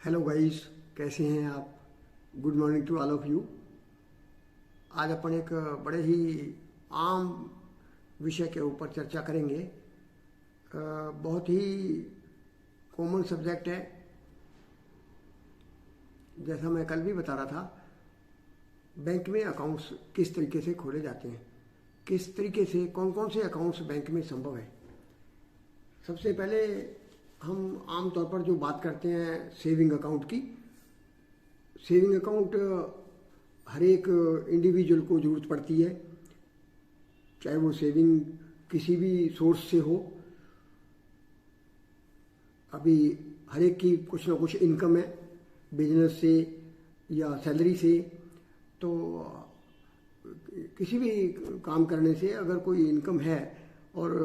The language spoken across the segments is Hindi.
हेलो गाइस, कैसे हैं आप। Good morning to all of you. आज अपन एक बड़े ही आम विषय के ऊपर चर्चा करेंगे। बहुत ही कॉमन सब्जेक्ट है। जैसा मैं कल भी बता रहा था, बैंक में अकाउंट्स किस तरीके से खोले जाते हैं, किस तरीके से कौन कौन से अकाउंट्स बैंक में संभव है। सबसे पहले हम आम तौर पर जो बात करते हैं सेविंग अकाउंट की। सेविंग अकाउंट हर एक इंडिविजुअल को ज़रूरत पड़ती है, चाहे वो सेविंग किसी भी सोर्स से हो। अभी हर एक की कुछ ना कुछ इनकम है, बिजनेस से या सैलरी से। तो किसी भी काम करने से अगर कोई इनकम है और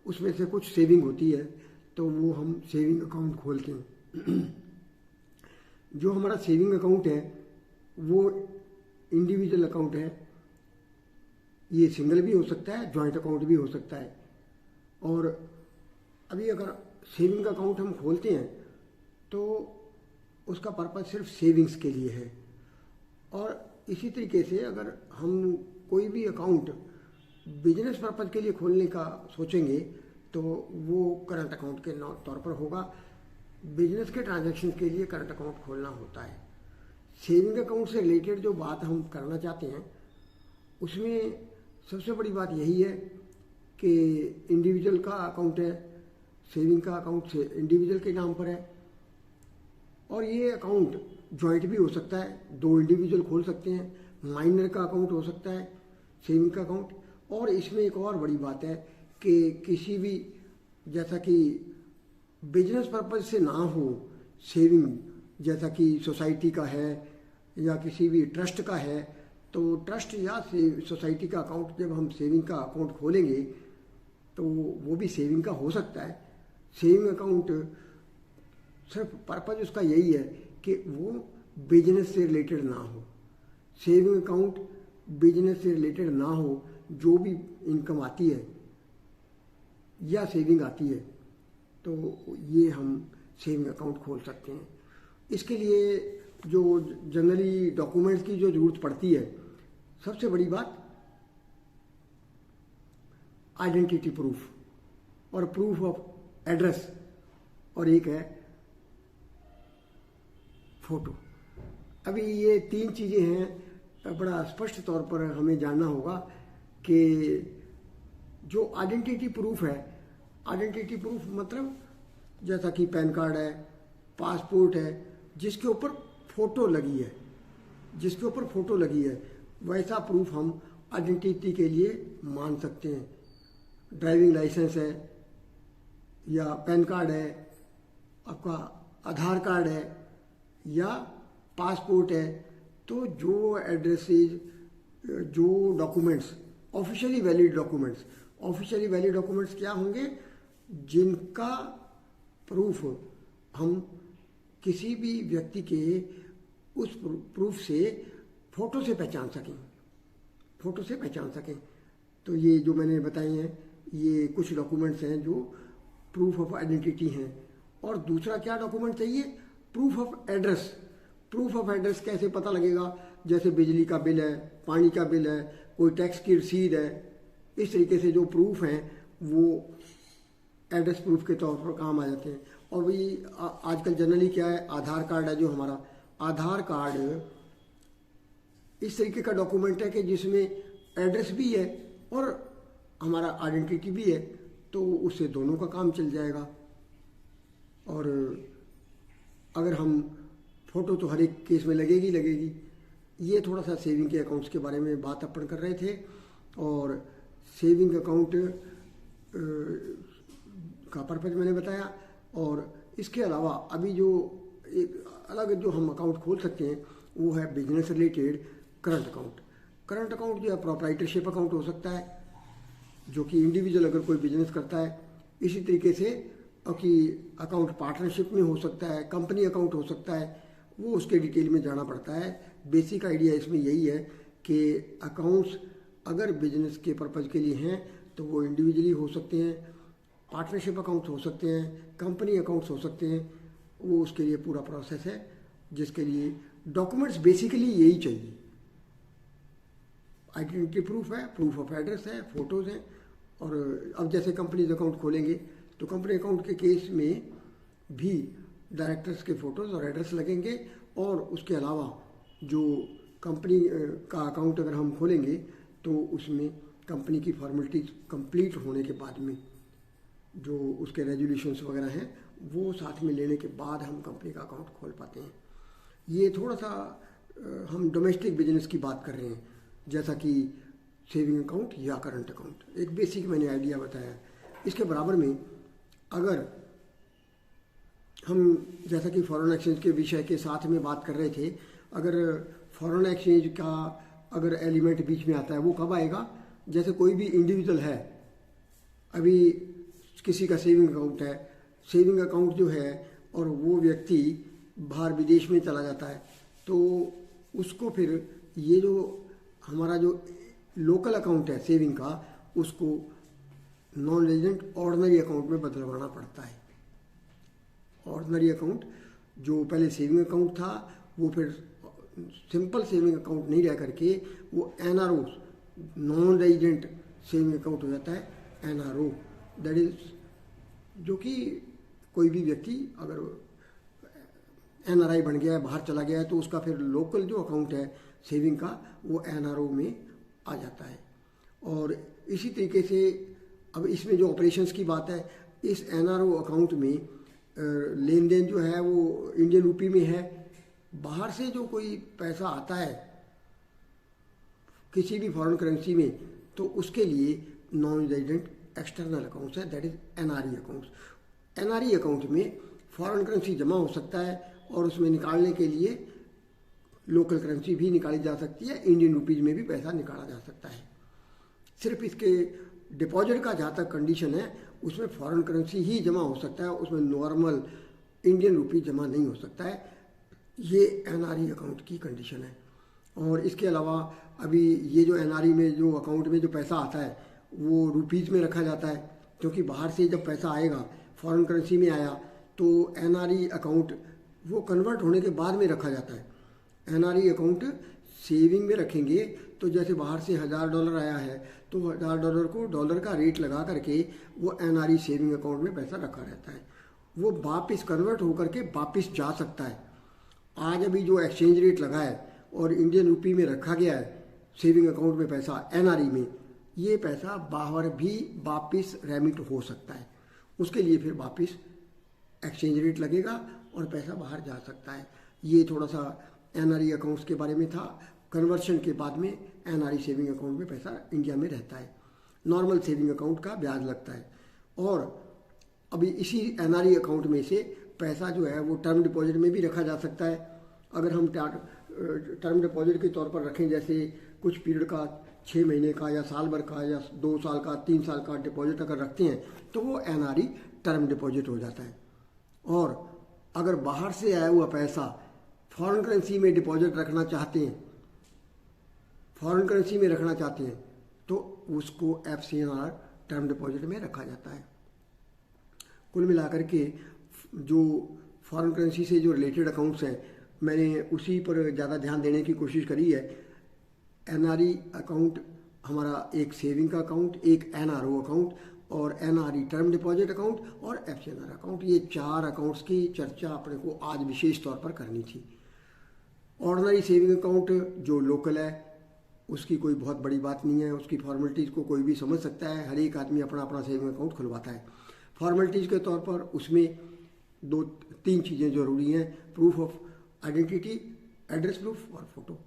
उसमें से कुछ सेविंग होती है तो वो हम सेविंग अकाउंट खोलते हैं। जो हमारा सेविंग अकाउंट है वो इंडिविजुअल अकाउंट है। ये सिंगल भी हो सकता है, जॉइंट अकाउंट भी हो सकता है। और अभी अगर सेविंग अकाउंट हम खोलते हैं तो उसका पर्पज़ सिर्फ सेविंग्स के लिए है। और इसी तरीके से अगर हम कोई भी अकाउंट बिजनेस पर्पज़ के लिए खोलने का सोचेंगे तो वो करंट अकाउंट के तौर पर होगा। बिजनेस के ट्रांजैक्शन के लिए करंट अकाउंट खोलना होता है। सेविंग अकाउंट से रिलेटेड जो बात हम करना चाहते हैं उसमें सबसे बड़ी बात यही है कि इंडिविजुअल का अकाउंट है, सेविंग का अकाउंट से इंडिविजुअल के नाम पर है। और ये अकाउंट जॉइंट भी हो सकता है, दो इंडिविजुअल खोल सकते हैं। माइनर का अकाउंट हो सकता है सेविंग का अकाउंट। और इसमें एक और बड़ी बात है कि किसी भी, जैसा कि बिजनेस पर्पज से ना हो सेविंग, जैसा कि सोसाइटी का है या किसी भी ट्रस्ट का है, तो ट्रस्ट या सोसाइटी का अकाउंट जब हम सेविंग का अकाउंट खोलेंगे तो वो भी सेविंग का हो सकता है। सेविंग अकाउंट सिर्फ पर्पज उसका यही है कि वो बिजनेस से रिलेटेड ना हो। सेविंग अकाउंट बिजनेस से रिलेटेड ना हो, जो भी इनकम आती है या सेविंग आती है तो ये हम सेविंग अकाउंट खोल सकते हैं। इसके लिए जो जनरली डॉक्यूमेंट्स की जो ज़रूरत पड़ती है, सबसे बड़ी बात आइडेंटिटी प्रूफ और प्रूफ ऑफ एड्रेस, और एक है फोटो। अभी ये तीन चीज़ें हैं, बड़ा स्पष्ट तौर पर हमें जानना होगा कि जो आइडेंटिटी प्रूफ है, आइडेंटिटी प्रूफ मतलब जैसा कि पैन कार्ड है, पासपोर्ट है, जिसके ऊपर फ़ोटो लगी है, जिसके ऊपर फ़ोटो लगी है, वैसा प्रूफ हम आइडेंटिटी के लिए मान सकते हैं। ड्राइविंग लाइसेंस है या पैन कार्ड है, आपका आधार कार्ड है या पासपोर्ट है, तो जो एड्रेसेज, जो documents officially valid documents, officially valid documents क्या होंगे, जिनका प्रूफ हम किसी भी व्यक्ति के उस प्रूफ से फ़ोटो से पहचान सकें, फ़ोटो से पहचान सकें। तो ये जो मैंने बताए हैं ये कुछ डॉक्यूमेंट्स हैं जो प्रूफ ऑफ आइडेंटिटी हैं। और दूसरा क्या डॉक्यूमेंट चाहिए, proof of address. Proof of address कैसे पता लगेगा, जैसे बिजली का बिल है, पानी का बिल है, कोई टैक्स की रसीद है, इस तरीके से जो प्रूफ हैं वो एड्रेस प्रूफ के तौर पर काम आ जाते हैं। और वही आजकल जनरली क्या है, आधार कार्ड है। जो हमारा आधार कार्ड इस तरीके का डॉक्यूमेंट है कि जिसमें एड्रेस भी है और हमारा आइडेंटिटी भी है, तो उससे दोनों का काम चल जाएगा। और अगर हम फ़ोटो तो हर एक केस में लगेगी लगेगी। ये थोड़ा सा सेविंग के अकाउंट्स के बारे में बात अपन कर रहे थे। और सेविंग अकाउंट का पर्पज़ मैंने बताया। और इसके अलावा अभी जो एक अलग जो हम अकाउंट खोल सकते हैं वो है business related current account. Current account जो है प्रोप्राइटरशिप अकाउंट हो सकता है, जो कि इंडिविजुअल अगर कोई बिजनेस करता है। इसी तरीके से कि अकाउंट पार्टनरशिप में हो सकता है, कंपनी अकाउंट हो सकता है, वो उसके डिटेल में जाना पड़ता है। बेसिक आइडिया इसमें यही है कि अकाउंट्स अगर बिजनेस के पर्पज़ के लिए हैं तो वो इंडिविजुअली हो सकते हैं, पार्टनरशिप अकाउंट्स हो सकते हैं, कंपनी अकाउंट्स हो सकते हैं। वो उसके लिए पूरा प्रोसेस है, जिसके लिए डॉक्यूमेंट्स बेसिकली यही चाहिए। आइडेंटिटी प्रूफ है, प्रूफ ऑफ एड्रेस है, फोटोज़ हैं। और अब जैसे कंपनीज अकाउंट खोलेंगे तो कंपनी अकाउंट के केस में भी डायरेक्टर्स के फ़ोटोज़ और एड्रेस लगेंगे, और उसके अलावा जो कंपनी का अकाउंट अगर हम खोलेंगे तो उसमें कंपनी की फॉर्मेलिटीज कंप्लीट होने के बाद में जो उसके रेजोल्यूशंस वगैरह हैं वो साथ में लेने के बाद हम कंपनी का अकाउंट खोल पाते हैं। ये थोड़ा सा हम डोमेस्टिक बिजनेस की बात कर रहे हैं, जैसा कि सेविंग अकाउंट या करंट अकाउंट। एक बेसिक मैंने आइडिया बताया। इसके बराबर में अगर हम जैसा कि फॉरेन एक्सचेंज के विषय के साथ में बात कर रहे थे, अगर फॉरेन एक्सचेंज का अगर एलिमेंट बीच में आता है, वो कब आएगा? जैसे कोई भी इंडिविजुअल है, अभी किसी का सेविंग अकाउंट है, सेविंग अकाउंट जो है, और वो व्यक्ति बाहर विदेश में चला जाता है, तो उसको फिर ये जो हमारा जो लोकल अकाउंट है सेविंग का, उसको नॉन रेजिडेंट ऑर्डिनरी अकाउंट में बदलवाना पड़ता है। ऑर्डिनरी अकाउंट जो पहले सेविंग अकाउंट था, वो फिर सिंपल सेविंग अकाउंट नहीं रह करके वो NRO, non resident saving account हो जाता है, एनआरओ। दैट इज जो कि कोई भी व्यक्ति अगर एनआरआई बन गया है, बाहर चला गया है, तो उसका फिर लोकल जो अकाउंट है सेविंग का, वो एनआरओ में आ जाता है। और इसी तरीके से अब इसमें जो ऑपरेशंस की बात है, इस एनआरओ अकाउंट में लेन देन जो है वो इंडियन रूपी में है। बाहर से जो कोई पैसा आता है किसी भी फॉरेन करेंसी में, तो उसके लिए नॉन रेजिडेंट एक्सटर्नल अकाउंट्स है, that is NRE accounts. NRE account में फॉरेन करेंसी जमा हो सकता है, और उसमें निकालने के लिए लोकल करेंसी भी निकाली जा सकती है, इंडियन रुपीज़ में भी पैसा निकाला जा सकता है। सिर्फ इसके डिपॉजिट का जहाँ तक कंडीशन है, उसमें फॉरेन करेंसी ही जमा हो सकता है, उसमें नॉर्मल इंडियन रुपी जमा नहीं हो सकता है। ये एनआरई अकाउंट की कंडीशन है। और इसके अलावा अभी ये जो एनआरई में जो अकाउंट में जो पैसा आता है वो रुपीज़ में रखा जाता है, क्योंकि बाहर से जब पैसा आएगा फॉरेन करेंसी में आया तो एनआरई अकाउंट वो कन्वर्ट होने के बाद में रखा जाता है। एनआरई अकाउंट सेविंग में रखेंगे तो जैसे बाहर से $1000 आया है तो $1000 को डॉलर का रेट लगा करके वो एनआरई सेविंग अकाउंट में पैसा रखा रहता है। वो वापस कन्वर्ट होकर के वापस जा सकता है। आज अभी जो एक्सचेंज रेट लगा है और इंडियन रुपी में रखा गया है सेविंग अकाउंट में पैसा एनआरई में, ये पैसा बाहर भी वापस रेमिट हो सकता है। उसके लिए फिर वापस एक्सचेंज रेट लगेगा और पैसा बाहर जा सकता है। ये थोड़ा सा एनआरई अकाउंट्स के बारे में था। कन्वर्शन के बाद में एनआरई सेविंग अकाउंट में पैसा इंडिया में रहता है, नॉर्मल सेविंग अकाउंट का ब्याज लगता है। और अभी इसी एनआरई अकाउंट में से पैसा जो है वो टर्म डिपॉजिट में भी रखा जा सकता है। अगर हम टर्म डिपॉजिट के तौर पर रखें, जैसे कुछ पीरियड का 6 महीने का या साल भर का या 2 साल का 3 साल का डिपॉजिट अगर रखते हैं तो वो एनआरई टर्म डिपॉजिट हो जाता है। और अगर बाहर से आया हुआ पैसा फॉरेन करेंसी में डिपॉजिट रखना चाहते हैं, फॉरेन करेंसी में रखना चाहते हैं, तो उसको एफसीएनआर टर्म डिपॉजिट में रखा जाता है। कुल मिलाकर के जो फॉरेन करेंसी से जो रिलेटेड अकाउंट्स हैं, मैंने उसी पर ज़्यादा ध्यान देने की कोशिश करी है। एनआरई अकाउंट हमारा एक सेविंग का अकाउंट, एक एनआरओ अकाउंट और एनआरई टर्म डिपॉजिट अकाउंट और एफसीएनआर अकाउंट, ये 4 अकाउंट्स की चर्चा अपने को आज विशेष तौर पर करनी थी। ऑर्डिनरी सेविंग अकाउंट जो लोकल है उसकी कोई बहुत बड़ी बात नहीं है, उसकी फॉर्मेलिटीज़ को कोई भी समझ सकता है। हर एक आदमी अपना अपना सेविंग अकाउंट खुलवाता है। फॉर्मेलिटीज़ के तौर पर उसमें 2-3 चीज़ें ज़रूरी हैं, proof of identity, address proof और फोटो।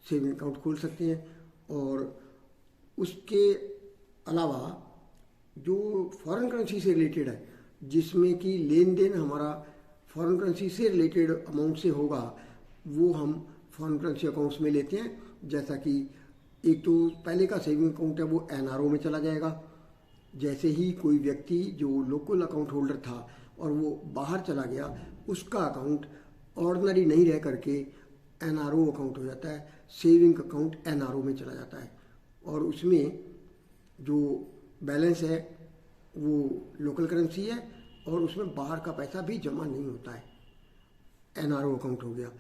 सेविंग अकाउंट खोल सकते हैं। और उसके अलावा जो फॉरेन करेंसी से रिलेटेड है, जिसमें कि लेन देन हमारा फॉरेन करेंसी से रिलेटेड अमाउंट से होगा, वो हम फॉरेन करेंसी अकाउंट्स में लेते हैं। जैसा कि एक तो पहले का सेविंग अकाउंट है वो एनआरओ में चला जाएगा। जैसे ही कोई व्यक्ति जो लोकल अकाउंट होल्डर था और वो बाहर चला गया, उसका अकाउंट ऑर्डिनरी नहीं रह करके एनआरओ अकाउंट हो जाता है, सेविंग अकाउंट एनआरओ में चला जाता है। और उसमें जो बैलेंस है वो लोकल करेंसी है और उसमें बाहर का पैसा भी जमा नहीं होता है। एनआरओ अकाउंट हो गया।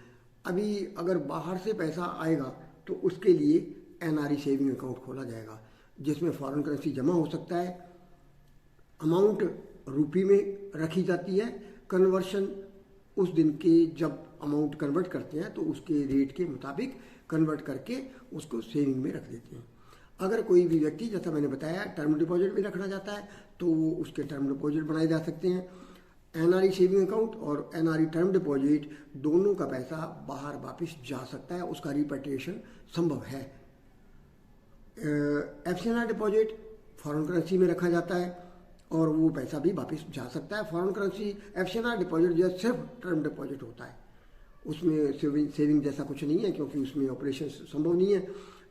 अभी अगर बाहर से पैसा आएगा तो उसके लिए एनआरई सेविंग अकाउंट खोला जाएगा, जिसमें फॉरेन करेंसी जमा हो सकता है। अमाउंट रुपये में रखी जाती है, कन्वर्शन उस दिन के जब अमाउंट कन्वर्ट करते हैं तो उसके रेट के मुताबिक कन्वर्ट करके उसको सेविंग में रख देते हैं। अगर कोई भी व्यक्ति, जैसा मैंने बताया, टर्म डिपॉजिट में रखना चाहता है तो वो उसके टर्म डिपॉजिट बनाए जा सकते हैं। एनआरई सेविंग अकाउंट और एनआरई टर्म डिपॉजिट दोनों का पैसा बाहर वापस जा सकता है, उसका रिपेट्रिएशन संभव है। एफसीएनआर डिपॉजिट फॉरेन करेंसी में रखा जाता है और वो पैसा भी वापस जा सकता है। फॉरेन करेंसी एफसीएनआर डिपॉजिट जो है सिर्फ टर्म डिपॉजिट होता है, उसमें सेविंग जैसा कुछ नहीं है, क्योंकि उसमें ऑपरेशन संभव नहीं है।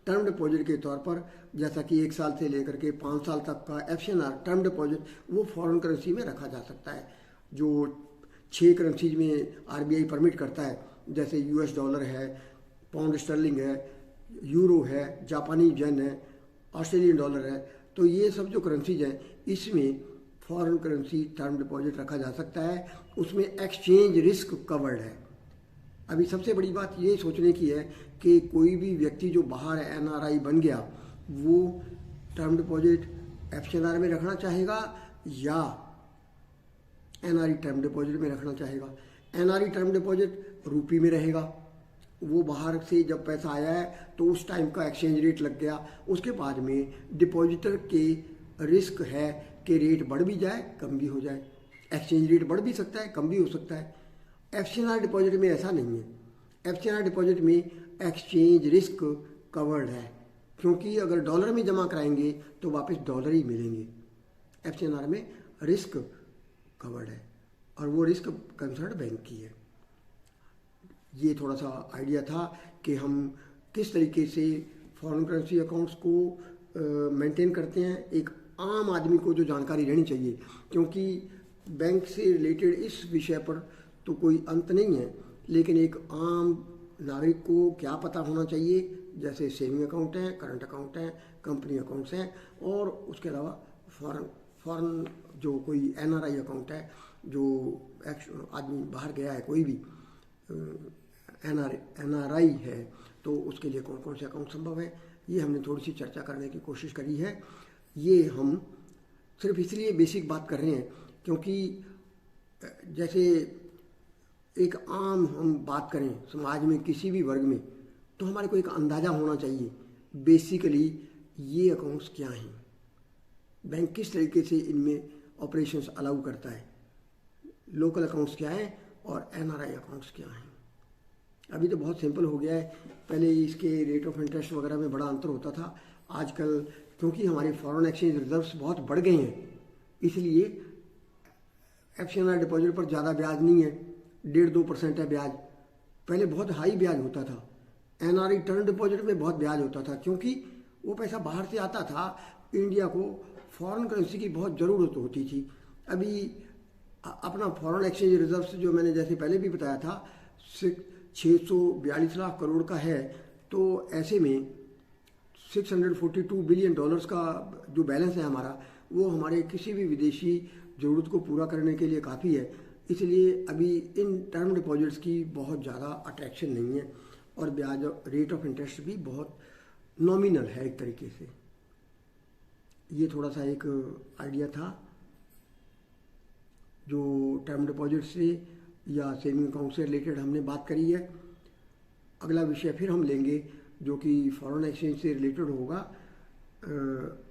टर्म डिपॉजिट के तौर पर जैसा कि 1 साल से लेकर के 5 साल तक का एफसीएनआर टर्म डिपॉजिट वो फॉरेन करेंसी में रखा जा सकता है, जो 6 करेंसीज में आरबीआई परमिट करता है, जैसे यूएस डॉलर है, पाउंड स्टर्लिंग है, यूरो है, जापानी येन है, ऑस्ट्रेलियन डॉलर है। तो ये सब जो करेंसीज हैं इसमें फॉरेन करेंसी टर्म डिपॉजिट रखा जा सकता है, उसमें एक्सचेंज रिस्क कवर्ड है। अभी सबसे बड़ी बात ये सोचने की है कि कोई भी व्यक्ति जो बाहर एनआरआई बन गया वो टर्म डिपॉजिट एफसीएनआर में रखना चाहेगा या एनआरई टर्म डिपॉजिट में रखना चाहेगा। एनआरई टर्म डिपॉजिट रुपये में रहेगा, वो बाहर से जब पैसा आया है तो उस टाइम का एक्सचेंज रेट लग गया, उसके बाद में डिपॉजिटर के रिस्क है कि रेट बढ़ भी जाए कम भी हो जाए, एक्सचेंज रेट बढ़ भी सकता है कम भी हो सकता है। एफसीएनआर डिपॉजिट में ऐसा नहीं है। एफसीएनआर डिपॉजिट में एक्सचेंज रिस्क कवर्ड है, क्योंकि अगर डॉलर में जमा कराएंगे तो वापस डॉलर ही मिलेंगे। एफसीएनआर में रिस्क कवर्ड है और वो रिस्क कंसर्न बैंक की है। ये थोड़ा सा आइडिया था कि हम किस तरीके से फॉरेन करेंसी अकाउंट्स को मेंटेन करते हैं। एक आम आदमी को जो जानकारी रहनी चाहिए, क्योंकि बैंक से रिलेटेड इस विषय पर तो कोई अंत नहीं है, लेकिन एक आम नागरिक को क्या पता होना चाहिए, जैसे सेविंग अकाउंट है, करंट अकाउंट है, कंपनी अकाउंट्स हैं, और उसके अलावा फॉरेन जो कोई एनआरआई अकाउंट है, जो आदमी बाहर गया है, कोई भी एनआरआई है, तो उसके लिए कौन कौन से अकाउंट संभव है, ये हमने थोड़ी सी चर्चा करने की कोशिश करी है। ये हम सिर्फ इसलिए बेसिक बात कर रहे हैं क्योंकि जैसे एक आम हम बात करें समाज में किसी भी वर्ग में, तो हमारे को एक अंदाज़ा होना चाहिए बेसिकली ये अकाउंट्स क्या हैं, बैंक किस तरीके से इनमें ऑपरेशंस अलाउ करता है, लोकल अकाउंट्स क्या हैं और एनआरआई अकाउंट्स क्या हैं। अभी तो बहुत सिंपल हो गया है, पहले इसके रेट ऑफ इंटरेस्ट वगैरह में बड़ा अंतर होता था। आजकल क्योंकि हमारे फॉरेन एक्सचेंज रिजर्व्स बहुत बढ़ गए हैं, इसलिए एफसीएनआर डिपॉजिट पर ज़्यादा ब्याज नहीं है, 1.5-2% है ब्याज। पहले बहुत हाई ब्याज होता था। एनआरई टर्म डिपॉजिट में बहुत ब्याज होता था, क्योंकि वो पैसा बाहर से आता था, इंडिया को फॉरेन करेंसी की बहुत ज़रूरत होती थी। अभी अपना फॉरेन एक्सचेंज रिजर्व्स जो मैंने जैसे पहले भी बताया था 642 लाख करोड़ का है, तो ऐसे में 642 बिलियन डॉलर्स का जो बैलेंस है हमारा, वो हमारे किसी भी विदेशी ज़रूरत को पूरा करने के लिए काफ़ी है। इसलिए अभी इन टर्म डिपॉजिट्स की बहुत ज़्यादा अट्रैक्शन नहीं है और ब्याज रेट ऑफ इंटरेस्ट भी बहुत नॉमिनल है एक तरीके से। ये थोड़ा सा एक आइडिया था जो टर्म डिपॉजिट से या सेविंग अकाउंट से रिलेटेड हमने बात करी है। अगला विषय फिर हम लेंगे जो कि फॉरेन एक्सचेंज से रिलेटेड होगा।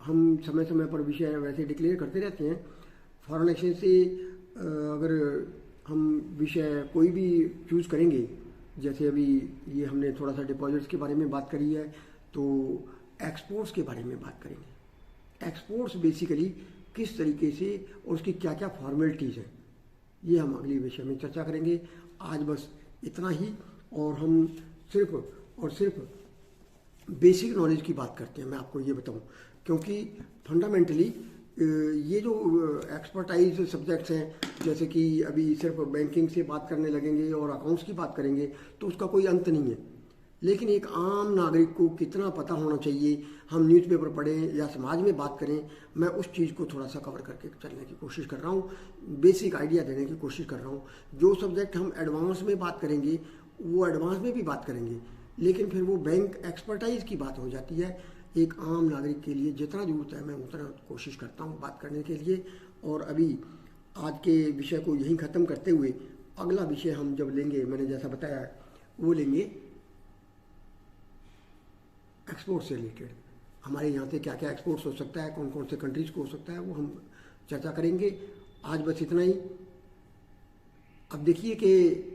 हम समय समय पर विषय वैसे डिक्लेयर करते रहते हैं। फॉरेन एक्सचेंज से अगर हम विषय कोई भी चूज़ करेंगे, जैसे अभी ये हमने थोड़ा सा डिपॉजिट्स के बारे में बात करी है, तो एक्सपोर्ट्स के बारे में बात करेंगे। एक्सपोर्ट्स बेसिकली किस तरीके से और उसकी क्या क्या फॉर्मेलिटीज़ हैं, ये हम अगले विषय में चर्चा करेंगे। आज बस इतना ही, और हम सिर्फ और सिर्फ बेसिक नॉलेज की बात करते हैं। मैं आपको ये बताऊं, क्योंकि फंडामेंटली ये जो एक्सपर्टाइज सब्जेक्ट्स हैं, जैसे कि अभी सिर्फ बैंकिंग से बात करने लगेंगे और अकाउंट्स की बात करेंगे तो उसका कोई अंत नहीं है। लेकिन एक आम नागरिक को कितना पता होना चाहिए, हम न्यूज़पेपर पढ़ें या समाज में बात करें, मैं उस चीज़ को थोड़ा सा कवर करके चलने की कोशिश कर रहा हूँ, बेसिक आइडिया देने की कोशिश कर रहा हूँ। जो सब्जेक्ट हम एडवांस में बात करेंगे वो एडवांस में भी बात करेंगे, लेकिन फिर वो बैंक एक्सपर्टाइज की बात हो जाती है। एक आम नागरिक के लिए जितना जरूरत है मैं उतना कोशिश करता हूँ बात करने के लिए। और अभी आज के विषय को यहीं ख़त्म करते हुए अगला विषय हम जब लेंगे, मैंने जैसा बताया वो लेंगे एक्सपोर्ट से रिलेटेड। हमारे यहाँ से क्या क्या एक्सपोर्ट्स हो सकता है, कौन कौन से कंट्रीज को हो सकता है, वो हम चर्चा करेंगे। आज बस इतना ही। अब देखिए कि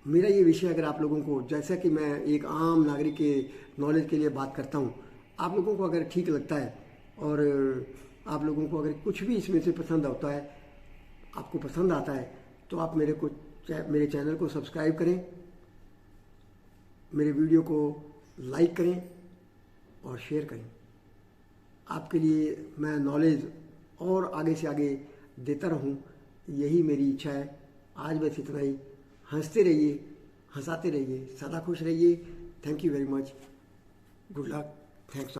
मेरा ये विषय अगर आप लोगों को, जैसा कि मैं एक आम नागरिक के नॉलेज के लिए बात करता हूँ, आप लोगों को अगर ठीक लगता है और आप लोगों को अगर कुछ भी इसमें से पसंद आता है, आपको पसंद आता है, तो आप मेरे चैनल को सब्सक्राइब करें, मेरे वीडियो को लाइक करें और शेयर करें। आपके लिए मैं नॉलेज और आगे से आगे देता रहूं, यही मेरी इच्छा है। आज बस इतना ही। हंसते रहिए, हंसाते रहिए, सदा खुश रहिए। Thank you very much. Good luck. Thanks.